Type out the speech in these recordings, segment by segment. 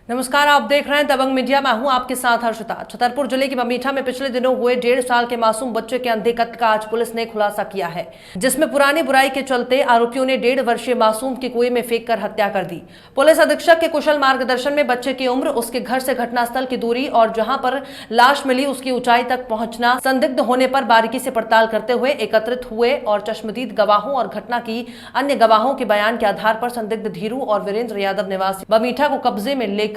नमस्कार, आप देख रहे हैं दबंग मीडिया। मैं हूं आपके साथ हर्षिता। छतरपुर जिले की बमीठा में पिछले दिनों हुए 1.5 साल के मासूम बच्चे के अंधे कत्ल का आज पुलिस ने खुलासा किया है, जिसमें पुरानी बुराई के चलते आरोपियों ने 1.5 वर्षीय मासूम की कुएं में फेंककर हत्या कर दी। पुलिस अधीक्षक के कुशल मार्गदर्शन में बच्चे की उम्र, उसके घर से घटनास्थल की दूरी और जहां पर लाश मिली उसकी ऊंचाई तक पहुंचना संदिग्ध होने पर बारीकी से पड़ताल करते हुए एकत्रित हुए और चश्मदीद गवाहों और घटना की अन्य गवाहों के बयान के आधार पर संदिग्ध धीरू और वीरेंद्र यादव निवासी बमीठा को कब्जे में लेकर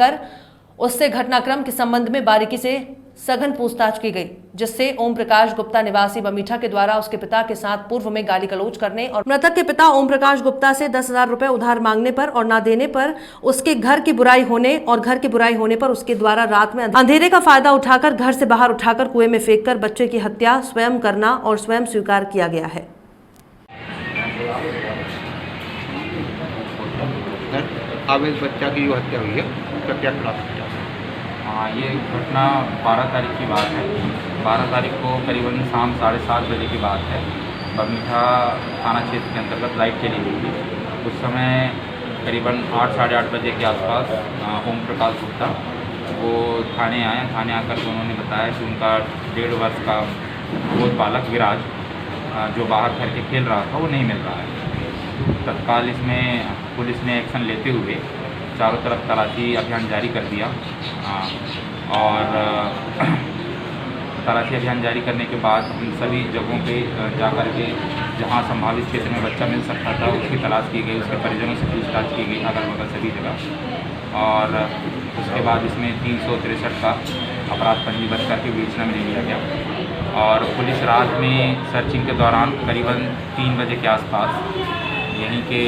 उससे घटनाक्रम के संबंध में बारीकी से सघन पूछताछ की गई, जिससे ओम प्रकाश गुप्ता निवासी बमीठा के द्वारा उसके पिता के साथ पूर्व में गाली गलौज करने और मृतक के पिता ओम प्रकाश गुप्ता से 10,000 रुपए उधार मांगने पर और न देने पर उसके घर की बुराई होने पर उसके द्वारा रात में अंधेरे का फायदा उठाकर घर से बाहर उठाकर कुएं में फेंककर बच्चे की हत्या स्वयं करना और स्वयं स्वीकार किया गया है। अब इस बच्चा की जो हत्या हुई है उसका क्या खुलासा किया? हाँ, ये घटना 12 तारीख की बात है। 12 तारीख को करीबन शाम 7:30 बजे की बात है। बमीठा थाना क्षेत्र के अंतर्गत लाइट चली हुई थी। उस समय करीबन 8 साढ़े 8 बजे के आसपास ओम प्रकाश गुप्ता वो थाने आए। थाने आकर उन्होंने बताया कि उनका 1.5 वर्ष का गोद बालक विराज जो बाहर घर के खेल रहा था वो नहीं मिल रहा है। तत्काल इसमें पुलिस ने एक्शन लेते हुए चारों तरफ तलाशी अभियान जारी कर दिया और तलाशी अभियान जारी करने के बाद हम सभी जगहों पे जाकर के जहां संभावित क्षेत्र में बच्चा मिल सकता था उसकी तलाश की गई, उसके परिजनों से पूछताछ की गई अगल बगल सभी जगह। और उसके बाद इसमें 363 का अपराध पंजीबद्ध करके विवेचना में ले लिया गया। और पुलिस रात में सर्चिंग के दौरान करीबन 3 बजे के आसपास यहीं के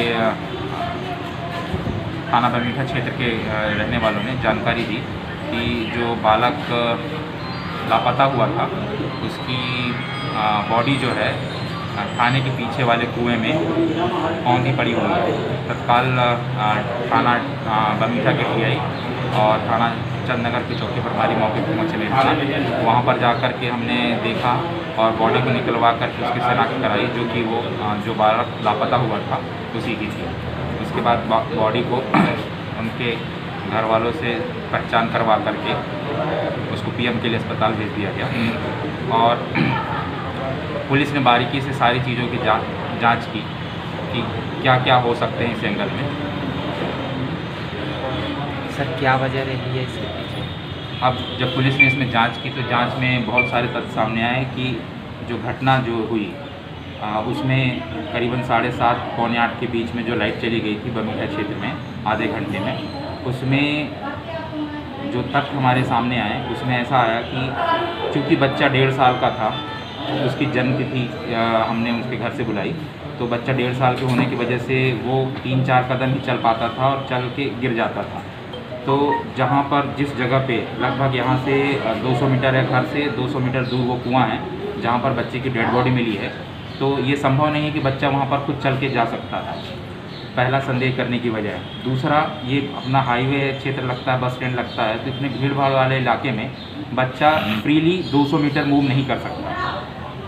थाना बमीठा क्षेत्र के रहने वालों ने जानकारी दी कि जो बालक लापता हुआ था उसकी बॉडी जो है थाने के पीछे वाले कुएं में औंधी पड़ी हुई है। तत्काल थाना बमीठा के टीआई और थाना चंदनगर के चौकी प्रभारी मौके पर पहुँचे। वहाँ पर जाकर के हमने देखा और बॉडी को निकलवा करके उसकी शनाख्त कराई, जो कि वो जो बालक लापता हुआ था उसी की थी। उसके बाद बॉडी को उनके घर वालों से पहचान करवा करके उसको पीएम के लिए अस्पताल भेज दिया गया। और पुलिस ने बारीकी से सारी चीज़ों की जांच की कि क्या क्या हो सकते हैं इस एंगल में। सर, क्या वजह रही है इसके पीछे? अब जब पुलिस ने इसमें जांच की तो जांच में बहुत सारे तथ्य सामने आए कि जो घटना जो हुई उसमें करीबन 7:30 पौने 8 के बीच में जो लाइट चली गई थी बमीठा क्षेत्र में आधे घंटे में, उसमें जो तथ्य हमारे सामने आए उसमें ऐसा आया कि चूँकि बच्चा 1.5 साल का था, उसकी जन्म तिथि हमने उसके घर से बुलाई, तो बच्चा 1.5 साल के होने की वजह से वो 3-4 कदम ही चल पाता था और चल के गिर जाता था। तो जहाँ पर जिस जगह पे लगभग यहाँ से 200 मीटर है, घर से 200 मीटर दूर वो कुआं है जहाँ पर बच्चे की डेड बॉडी मिली है, तो ये संभव नहीं है कि बच्चा वहाँ पर खुद चल के जा सकता था। पहला संदेह करने की वजह है। दूसरा, ये अपना हाईवे क्षेत्र लगता है, बस स्टैंड लगता है, तो इतने भीड़ भाड़ वाले इलाके में बच्चा फ्रीली 200 मीटर मूव नहीं कर सकता।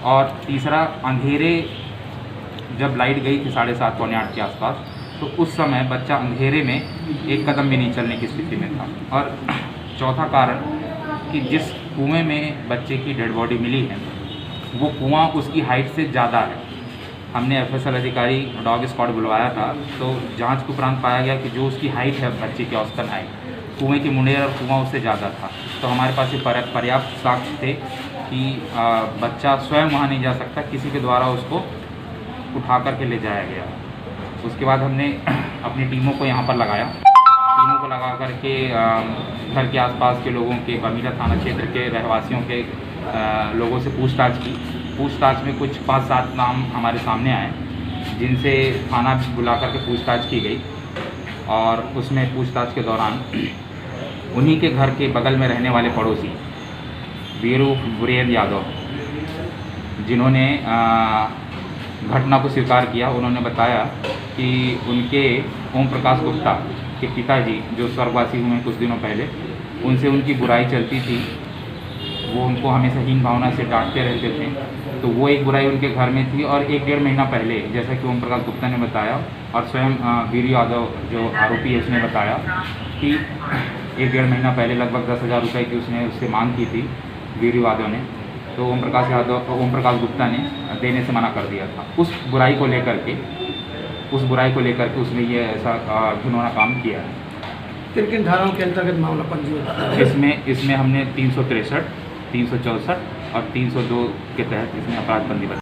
और तीसरा, अंधेरे जब लाइट गई थी 7:30 पौने 8 के आसपास, तो उस समय बच्चा अंधेरे में एक कदम भी नहीं चलने की स्थिति में था। और चौथा कारण कि जिस कुएँ में बच्चे की डेड बॉडी मिली है वो कुआं उसकी हाइट से ज़्यादा है। हमने एफएसएल अधिकारी डॉग स्क्वाड बुलवाया था, तो जांच के उपरांत पाया गया कि जो उसकी हाइट है बच्चे की औसतन हाइट, कुएं की मुंडेर और कुआं उससे ज़्यादा था। तो हमारे पास ये पर्याप्त साक्ष्य थे कि बच्चा स्वयं वहाँ नहीं जा सकता, किसी के द्वारा उसको उठा करके ले जाया गया। उसके बाद हमने अपनी टीमों को यहाँ पर लगाया। टीमों को लगा करके घर के आसपास के लोगों के, बमीठा थाना क्षेत्र के रहवासियों के लोगों से पूछताछ की। पूछताछ में कुछ 5-7 नाम हमारे सामने आए, जिनसे थाना बुला करके पूछताछ की गई। और उसमें पूछताछ के दौरान उन्हीं के घर के बगल में रहने वाले पड़ोसी वीरेंद्र यादव, जिन्होंने घटना को स्वीकार किया, उन्होंने बताया कि उनके ओम प्रकाश गुप्ता के पिताजी जो स्वर्गवासी हुए कुछ दिनों पहले, उनसे उनकी बुराई चलती थी। वो उनको हमेशा हीन भावना से डांटते रहते थे। तो वो एक बुराई उनके घर में थी। और 1-1.5 महीना पहले, जैसा कि ओम प्रकाश गुप्ता ने बताया और स्वयं वीर यादव जो आरोपी है उसने बताया कि 1-1.5 महीना पहले लगभग 10,000 रुपये की उससे मांग की थी वीरवादियों ने, तो ओम प्रकाश गुप्ता ने देने से मना कर दिया था। उस बुराई को लेकर के उसने ये ऐसा घिनौना काम किया है। किन धाराओं के अंतर्गत मामला पंजीबद्ध है? इसमें हमने 363, 364 और 302 के तहत इसमें अपराध पंजीबद्ध